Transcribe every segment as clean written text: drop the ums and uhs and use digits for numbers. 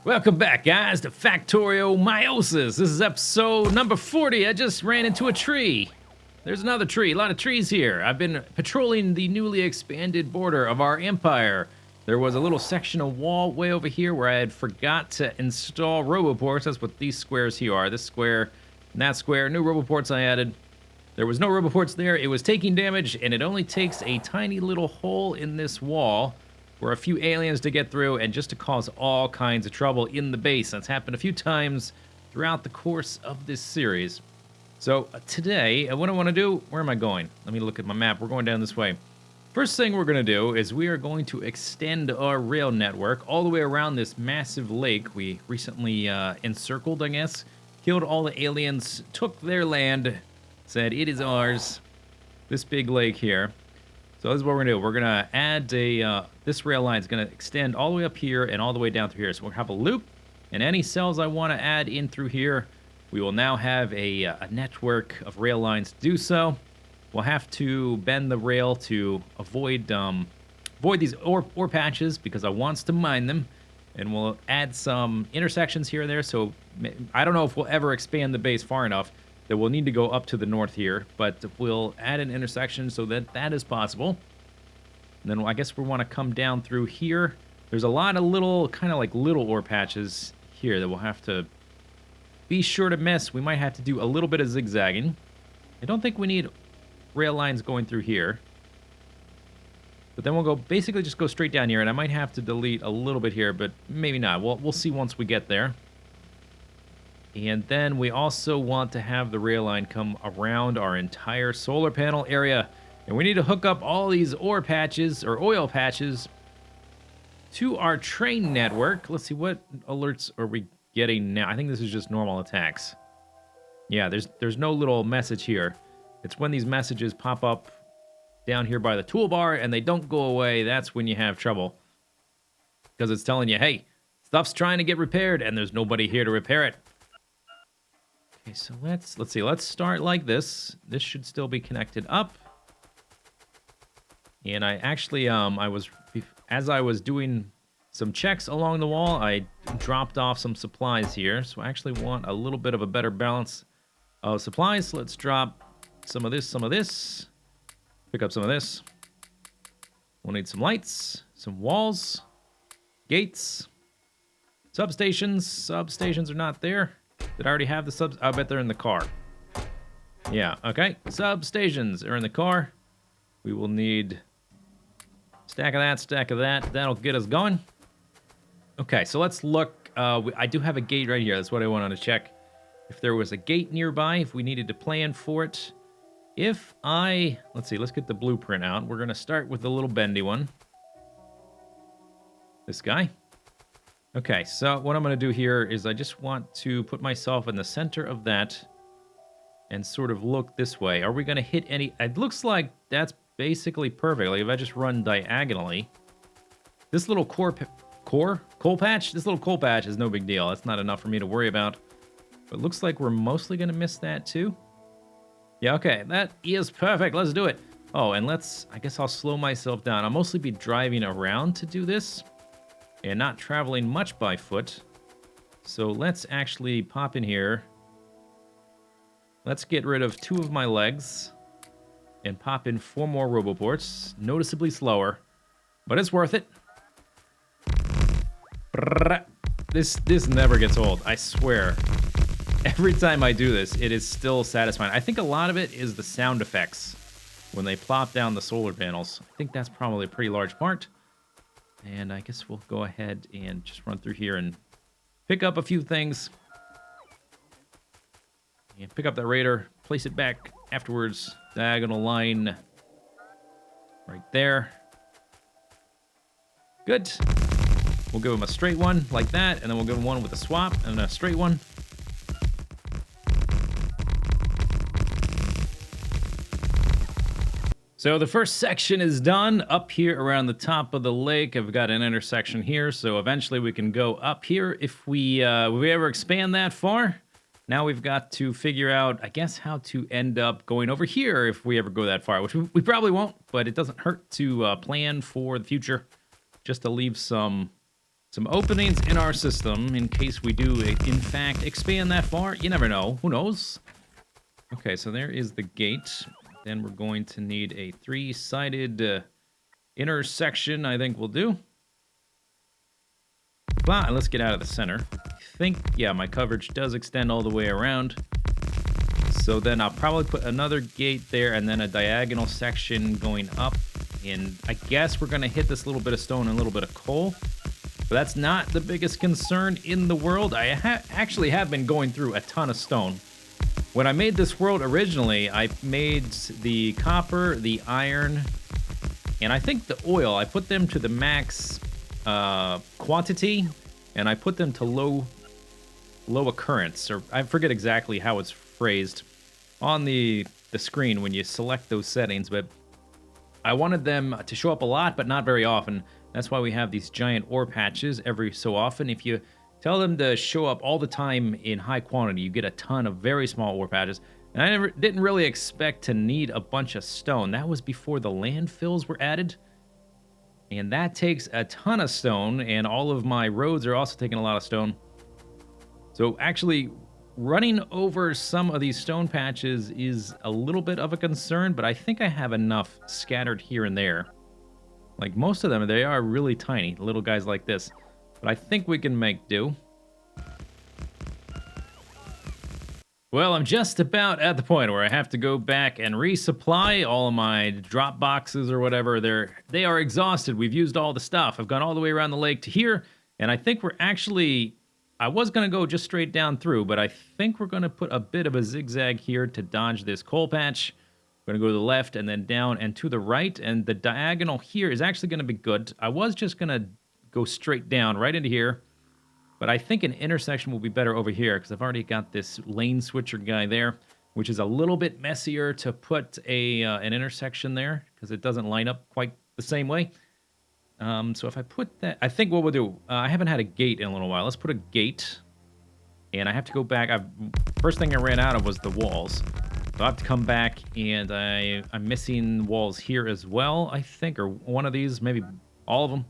Welcome back, guys, to Factorio Meiosis. This is episode number 40. I just ran into a tree. There's another tree, a lot of trees here. I've been patrolling the newly expanded border of our empire. There was a little section of wall way over here where I had forgot to install roboports. That's what these squares here are. This square and that square. New roboports I added. There was no roboports there. It was taking damage, and it only takes a tiny little hole in this wall for a few aliens to get through and just to cause all kinds of trouble in the base. That's happened a few times throughout the course of this series. So today, what I want to do, where am I going? Let me look at my map. We're going down this way. First thing we're going to do is we are going to extend our rail network all the way around this massive lake we recently encircled, I guess. Killed all the aliens, took their land, said it is ours. This big lake here. So this is what we're going to do. We're going to add this rail line is going to extend all the way up here and all the way down through here. So we'll have a loop, and any cells I want to add in through here, we will now have a network of rail lines to do so. We'll have to bend the rail to avoid these ore patches because I wants to mine them. And we'll add some intersections here and there. So I don't know if we'll ever expand the base far enough that we'll need to go up to the north here. But we'll add an intersection so that that is possible. And then I guess we want to come down through here. There's a lot of little, kind of like little ore patches here that we'll have to be sure to miss. We might have to do a little bit of zigzagging. I don't think we need rail lines going through here. But then we'll go basically just go straight down here, and I might have to delete a little bit here, but maybe not. We'll see once we get there. And then we also want to have the rail line come around our entire solar panel area. And we need to hook up all these ore patches or oil patches to our train network. Let's see, what alerts are we getting now? I think this is just normal attacks. Yeah, there's no little message here. It's when these messages pop up down here by the toolbar and they don't go away. That's when you have trouble. Because it's telling you, hey, stuff's trying to get repaired and there's nobody here to repair it. Okay, so let's see. Let's start like this. This should still be connected up. And I actually, as I was doing some checks along the wall, I dropped off some supplies here. So I actually want a little bit of a better balance of supplies. Let's drop some of this. Pick up some of this. We'll need some lights, some walls, gates, substations. Substations are not there. Did I already have the subs? I bet they're in the car. Yeah, okay. Substations are in the car. We will need stack of that. That'll get us going. Okay, so let's look. I do have a gate right here. That's what I wanted to check. If there was a gate nearby, if we needed to plan for it. Let's see, let's get the blueprint out. We're going to start with the little bendy one. This guy. Okay, so what I'm going to do here is I just want to put myself in the center of that and sort of look this way. Are we going to hit any... It looks like that's basically perfect. Like if I just run diagonally, this little coal patch? This little coal patch is no big deal. That's not enough for me to worry about. But it looks like we're mostly going to miss that too. Yeah, okay, that is perfect. Let's do it. Oh, and I guess I'll slow myself down. I'll mostly be driving around to do this and not traveling much by foot. So let's actually pop in here. Let's get rid of 2 of my legs and pop in 4 more roboports. Noticeably slower, but it's worth it. This never gets old, I swear. Every time I do this, it is still satisfying. I think a lot of it is the sound effects when they plop down the solar panels. I think that's probably a pretty large part. And I guess we'll go ahead and just run through here and pick up a few things. And pick up that radar, place it back afterwards. Diagonal line right there. Good. We'll give him a straight one like that, and then we'll give him one with a swap and a straight one. So the first section is done up here around the top of the lake. I've got an intersection here, so eventually we can go up here if we ever expand that far. Now we've got to figure out, I guess, how to end up going over here if we ever go that far, which we probably won't, but it doesn't hurt to plan for the future, just to leave some some openings in our system in case we do, in fact, expand that far. You never know. Who knows? Okay, so there is the gate. Then we're going to need a three-sided intersection, I think we'll do. Well, let's get out of the center. I think, yeah, my coverage does extend all the way around. So then I'll probably put another gate there and then a diagonal section going up. And I guess we're going to hit this little bit of stone and a little bit of coal. But that's not the biggest concern in the world. I actually have been going through a ton of stone. When I made this world originally, I made the copper, the iron, and I think the oil. I put them to the max quantity, and I put them to low occurrence, or I forget exactly how it's phrased on the screen when you select those settings, but I wanted them to show up a lot, but not very often. That's why we have these giant ore patches every so often. If you tell them to show up all the time in high quantity, you get a ton of very small ore patches. And I didn't really expect to need a bunch of stone. That was before the landfills were added. And that takes a ton of stone, and all of my roads are also taking a lot of stone. So actually, running over some of these stone patches is a little bit of a concern, but I think I have enough scattered here and there. Like most of them, they are really tiny, little guys like this. But I think we can make do. Well, I'm just about at the point where I have to go back and resupply all of my drop boxes or whatever. They are exhausted. We've used all the stuff. I've gone all the way around the lake to here, and I think we're actually... I was going to go just straight down through, but I think we're going to put a bit of a zigzag here to dodge this coal patch. We're going to go to the left and then down and to the right, and the diagonal here is actually going to be good. I was just going to go straight down right into here, but I think an intersection will be better over here because I've already got this lane switcher guy there, which is a little bit messier to put an intersection there because it doesn't line up quite the same way. So if I put that, I think what we'll do, I haven't had a gate in a little while. Let's put a gate, and I have to go back. First thing I ran out of was the walls. So I have to come back, and I'm missing walls here as well, I think, or one of these, maybe all of them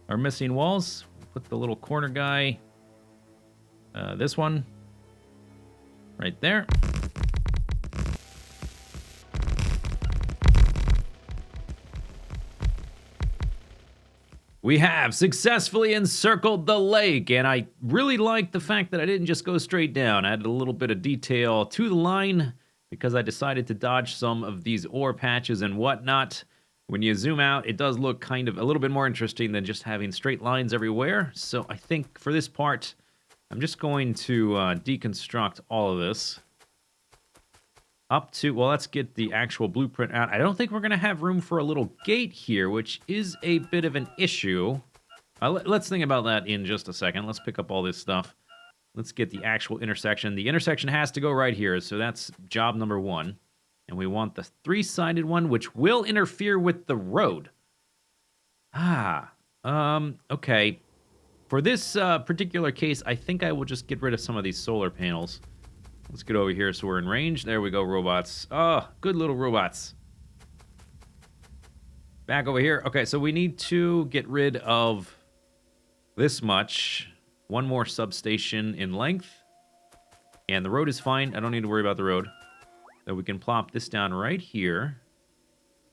are missing walls. Put the little corner guy, this one, right there. We have successfully encircled the lake, and I really like the fact that I didn't just go straight down. I added a little bit of detail to the line because I decided to dodge some of these ore patches and whatnot. When you zoom out, it does look kind of a little bit more interesting than just having straight lines everywhere. So I think for this part, I'm just going to deconstruct all of this. Up to, well, let's get the actual blueprint out. I don't think we're going to have room for a little gate here, which is a bit of an issue. Let's think about that in just a second. Let's pick up all this stuff. Let's get the actual intersection. The intersection has to go right here, so that's job number one. And we want the three-sided one, which will interfere with the road. Okay. For this particular case, I think I will just get rid of some of these solar panels. Let's get over here so we're in range. There we go, robots. Oh, good little robots. Back over here. Okay, so we need to get rid of this much. One more substation in length. And the road is fine. I don't need to worry about the road. So we can plop this down right here.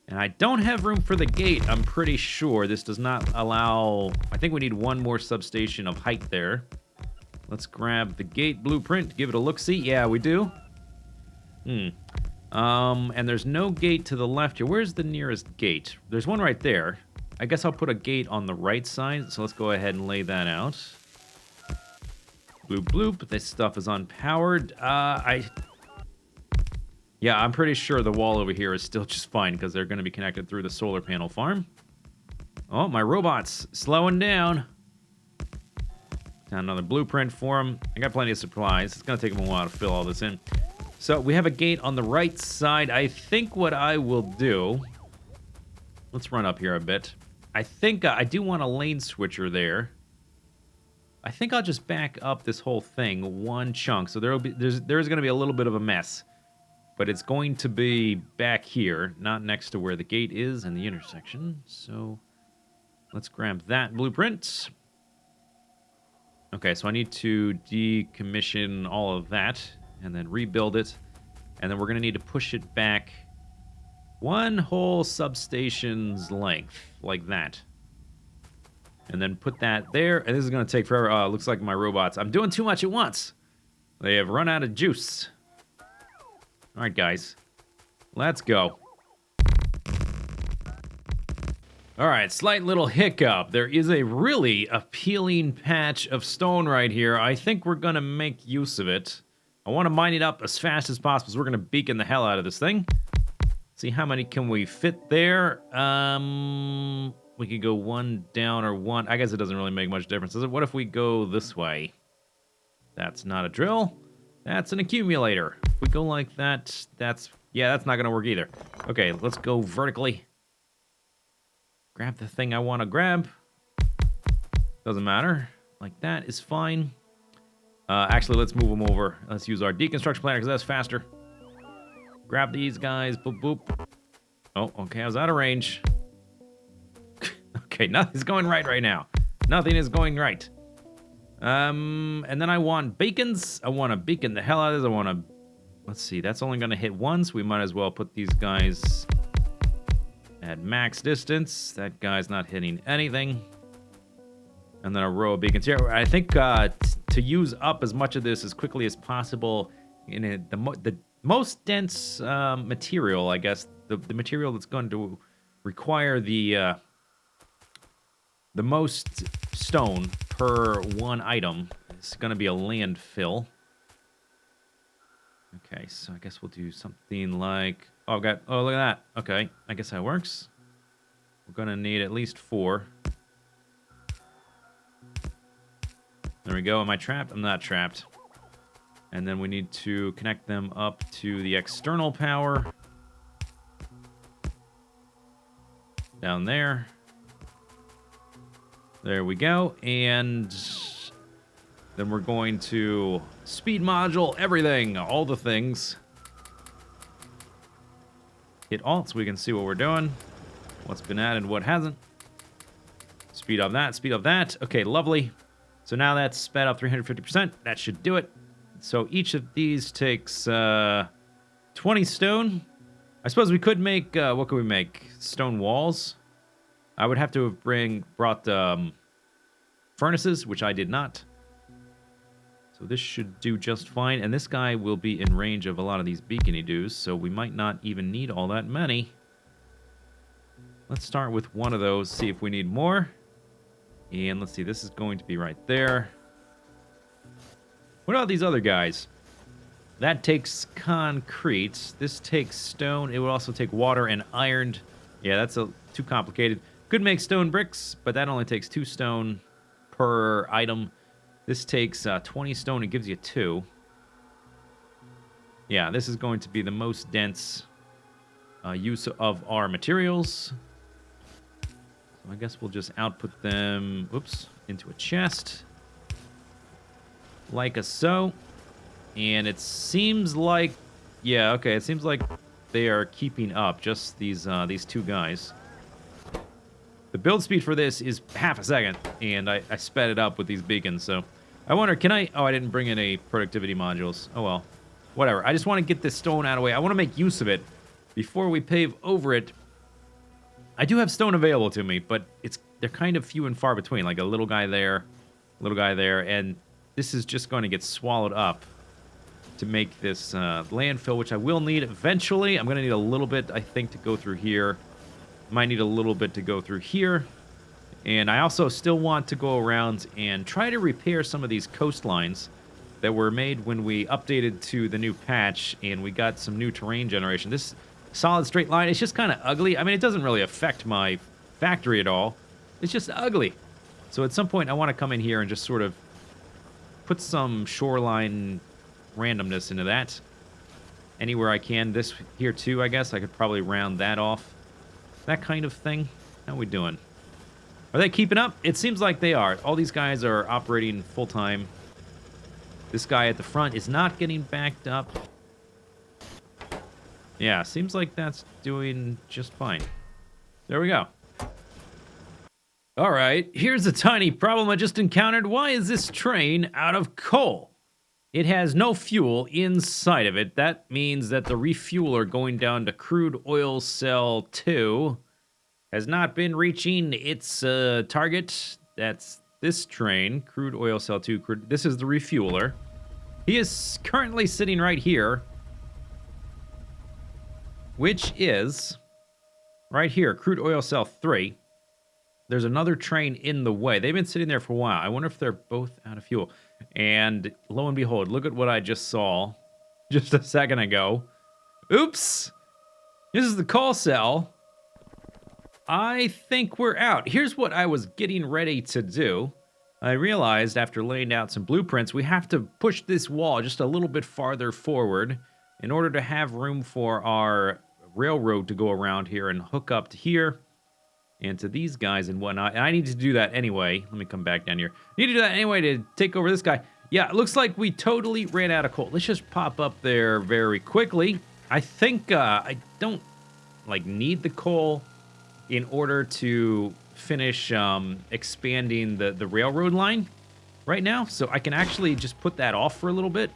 And I don't have room for the gate, I'm pretty sure. This does not allow... I think we need one more substation of height there. Let's grab the gate blueprint, give it a look-see. Yeah, we do. And there's no gate to the left here. Where's the nearest gate? There's one right there. I guess I'll put a gate on the right side. So let's go ahead and lay that out. Bloop, bloop. This stuff is unpowered. Yeah, I'm pretty sure the wall over here is still just fine because they're going to be connected through the solar panel farm. Oh, my robot's slowing down. Got another blueprint for them. I got plenty of supplies. It's going to take them a while to fill all this in. So we have a gate on the right side. I think what I will do... Let's run up here a bit. I think I do want a lane switcher there. I think I'll just back up this whole thing one chunk. So there's going to be a little bit of a mess. But it's going to be back here, not next to where the gate is and the intersection. So let's grab that blueprint. Okay, so I need to decommission all of that and then rebuild it. And then we're going to need to push it back one whole substation's length, like that. And then put that there. And this is going to take forever. Oh, it looks like my robots. I'm doing too much at once. They have run out of juice. All right, guys. Let's go. All right, slight little hiccup. There is a really appealing patch of stone right here. I think we're going to make use of it. I want to mine it up as fast as possible, so we're going to beacon the hell out of this thing. See how many can we fit there. We could go one down or one. I guess it doesn't really make much difference, does it? What if we go this way? That's not a drill. That's an accumulator. If we go like that, that's not going to work either. Okay, let's go vertically. Grab the thing I want to grab. Doesn't matter. Like that is fine. Actually, let's move them over. Let's use our deconstruction planner because that's faster. Grab these guys. Boop, boop. Oh, okay. I was out of range. Okay, nothing's going right now. Nothing is going right. And then I want beacons. I want to beacon the hell out of this. I want to... Let's see. That's only going to hit once. We might as well put these guys... at max distance. That guy's not hitting anything. And then a row of beacons here. I think to use up as much of this as quickly as possible in the most dense material, I guess, the material that's going to require the most stone per one item is going to be a landfill. Okay, so I guess we'll do something like... Oh, look at that. Okay, I guess that works. We're going to need at least 4. There we go. Am I trapped? I'm not trapped. And then we need to connect them up to the external power. Down there. There we go. And then we're going to speed module everything. All the things. Hit Alt so we can see what we're doing. What's been added, what hasn't. Speed up that, speed up that. Okay, lovely. So now that's sped up 350%. That should do it. So each of these takes 20 stone. I suppose we could make, what could we make? Stone walls. I would have to have brought furnaces, which I did not. So this should do just fine. And this guy will be in range of a lot of these beacony-doos, so we might not even need all that many. Let's start with one of those, see if we need more. And let's see, this is going to be right there. What about these other guys? That takes concrete. This takes stone. It would also take water and iron. Yeah, that's too complicated. Could make stone bricks, but that only takes 2 stone per item. This takes 20 stone. It gives you 2. Yeah, this is going to be the most dense use of our materials. So I guess we'll just output them, into a chest. Like so. And it seems like, yeah, okay, it seems like they are keeping up, just these 2 guys. The build speed for this is half a second, and I sped it up with these beacons, so... I wonder, can I... Oh, I didn't bring in any productivity modules. Oh, well. Whatever. I just want to get this stone out of the way. I want to make use of it before we pave over it. I do have stone available to me, but they're kind of few and far between. Like a little guy there, and this is just going to get swallowed up to make this landfill, which I will need eventually. I'm going to need a little bit, I think, to go through here. Might need a little bit to go through here. And I also still want to go around and try to repair some of these coastlines that were made when we updated to the new patch and we got some new terrain generation. This solid straight line, it's just kind of ugly. I mean, it doesn't really affect my factory at all. It's just ugly. So at some point, I want to come in here and just sort of put some shoreline randomness into that. Anywhere I can. This here, too, I guess. I could probably round that off. That kind of thing. How we doing? Are they keeping up? It seems like they are. All these guys are operating full-time. This guy at the front is not getting backed up. Yeah, seems like that's doing just fine. There we go. All right, here's a tiny problem I just encountered. Why is this train out of coal? It has no fuel inside of it. That means that the refueler going down to crude oil cell 2 has not been reaching its target. That's this train, crude oil cell 2. This is the refueler. He is currently sitting right here, which is right here, crude oil cell 3. There's another train in the way. They've been sitting there for a while. I wonder if they're both out of fuel. And lo and behold, look at what I just saw just a second ago. Oops. This is the coal cell. I think we're out. Here's what I was getting ready to do. I realized after laying out some blueprints, we have to push this wall just a little bit farther forward in order to have room for our railroad to go around here and hook up to here and to these guys and whatnot. And I need to do that anyway. Let me come back down here. I need to do that anyway to take over this guy. Yeah, it looks like we totally ran out of coal. Let's just pop up there very quickly. I think I don't need the coal in order to finish expanding the railroad line right now. So I can actually just put that off for a little bit.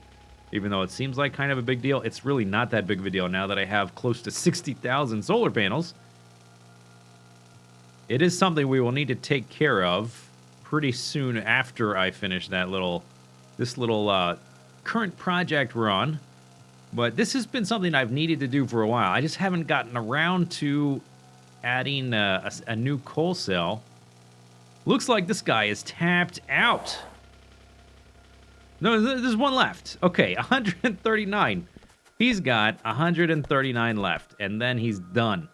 Even though it seems like kind of a big deal, it's really not that big of a deal now that I have close to 60,000 solar panels. It is something we will need to take care of pretty soon after I finish this little current project we're on. But this has been something I've needed to do for a while. I just haven't gotten around to adding a new coal cell. Looks like this guy is tapped out. No, there's one left. Okay, 139. He's got 139 left, and then he's done.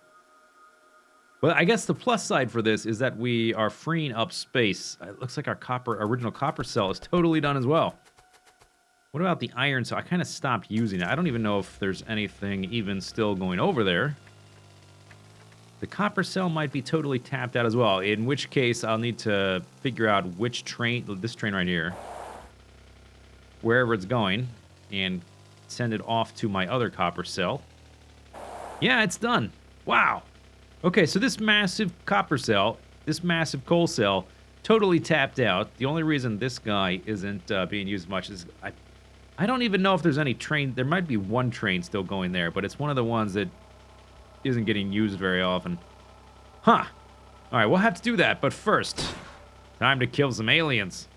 But I guess the plus side for this is that we are freeing up space. It looks like our original copper cell is totally done as well. What about the iron cell? I kind of stopped using it. I don't even know if there's anything even still going over there. The copper cell might be totally tapped out as well, in which case I'll need to figure out which train, this train right here, wherever it's going, and send it off to my other copper cell. Yeah, it's done. Wow. Okay, so this massive copper cell, this massive coal cell, totally tapped out. The only reason this guy isn't being used much is I don't even know if there's any train. There might be one train still going there, but it's one of the ones that isn't getting used very often. Huh. All right, we'll have to do that, but first, time to kill some aliens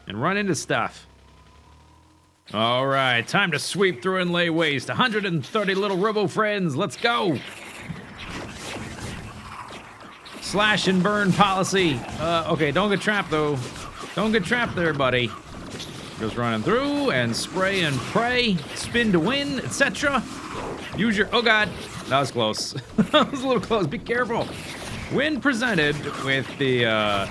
and run into stuff. All right, time to sweep through and lay waste. 130 little robo-friends, let's go. Slash and burn policy. Okay, don't get trapped, though. Don't get trapped there, buddy. Just running through and spray and pray. Spin to win, etc. Use your... Oh, God. That was close. That was a little close. Be careful. When presented with the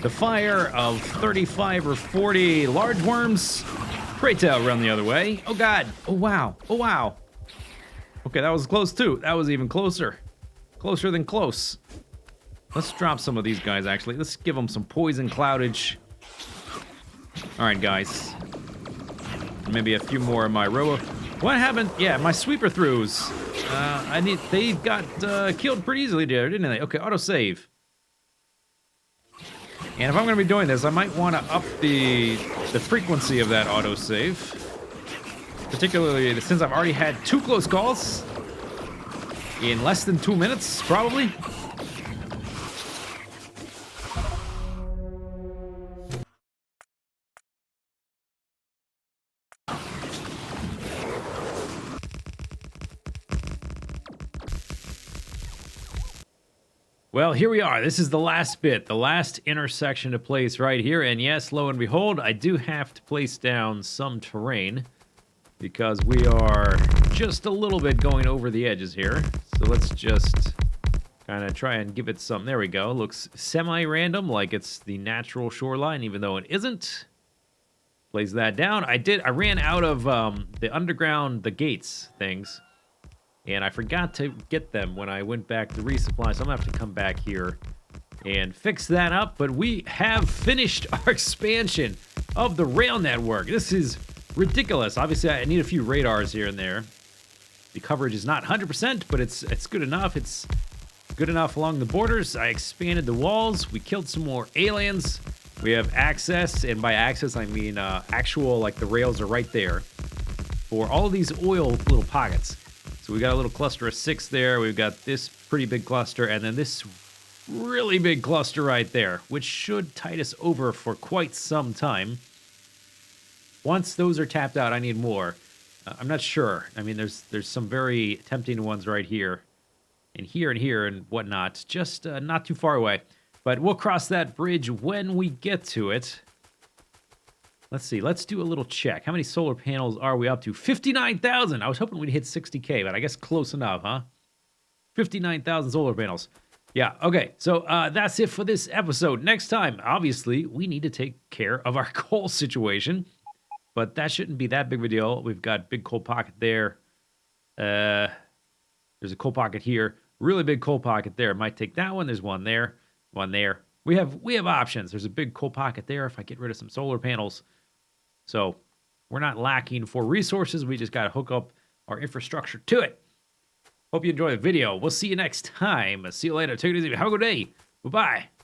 fire of 35 or 40 large worms, pray tell, run the other way. Oh, God. Oh, wow. Oh, wow. Okay, that was close, too. That was even closer. Closer than close. Let's drop some of these guys, actually. Let's give them some poison cloudage. All right, guys. Maybe a few more of my robo... What happened? Yeah, my sweeper throughs. They got killed pretty easily there, didn't they? Okay, autosave. And if I'm going to be doing this, I might want to up the frequency of that autosave. Particularly since I've already had 2 close calls in less than 2 minutes, probably. Well, here we are. This is the last bit, the last intersection to place right here. And yes, lo and behold, I do have to place down some terrain because we are just a little bit going over the edges here. So let's just kind of try and give it some. There we go. Looks semi-random, like it's the natural shoreline, even though it isn't. Place that down. I ran out of the gates things. And I forgot to get them when I went back to resupply, so I'm going to have to come back here and fix that up. But we have finished our expansion of the rail network. This is ridiculous. Obviously, I need a few radars here and there. The coverage is not 100%, but it's good enough. It's good enough along the borders. I expanded the walls. We killed some more aliens. We have access, and by access, I mean actual, like the rails are right there for all of these oil little pockets. So we got a little cluster of 6 there. We've got this pretty big cluster, and then this really big cluster right there, which should tide us over for quite some time. Once those are tapped out, I need more. I'm not sure. I mean, there's some very tempting ones right here, and here, and whatnot. Just not too far away. But we'll cross that bridge when we get to it. Let's see. Let's do a little check. How many solar panels are we up to? 59,000. I was hoping we'd hit 60K, but I guess close enough, huh? 59,000 solar panels. Yeah, okay. So that's it for this episode. Next time, obviously, we need to take care of our coal situation. But that shouldn't be that big of a deal. We've got big coal pocket there. There's a coal pocket here. Really big coal pocket there. Might take that one. There's one there. One there. We have options. There's a big coal pocket there if I get rid of some solar panels. So we're not lacking for resources. We just got to hook up our infrastructure to it. Hope you enjoyed the video. We'll see you next time. See you later. Take it easy. Have a good day. Bye-bye.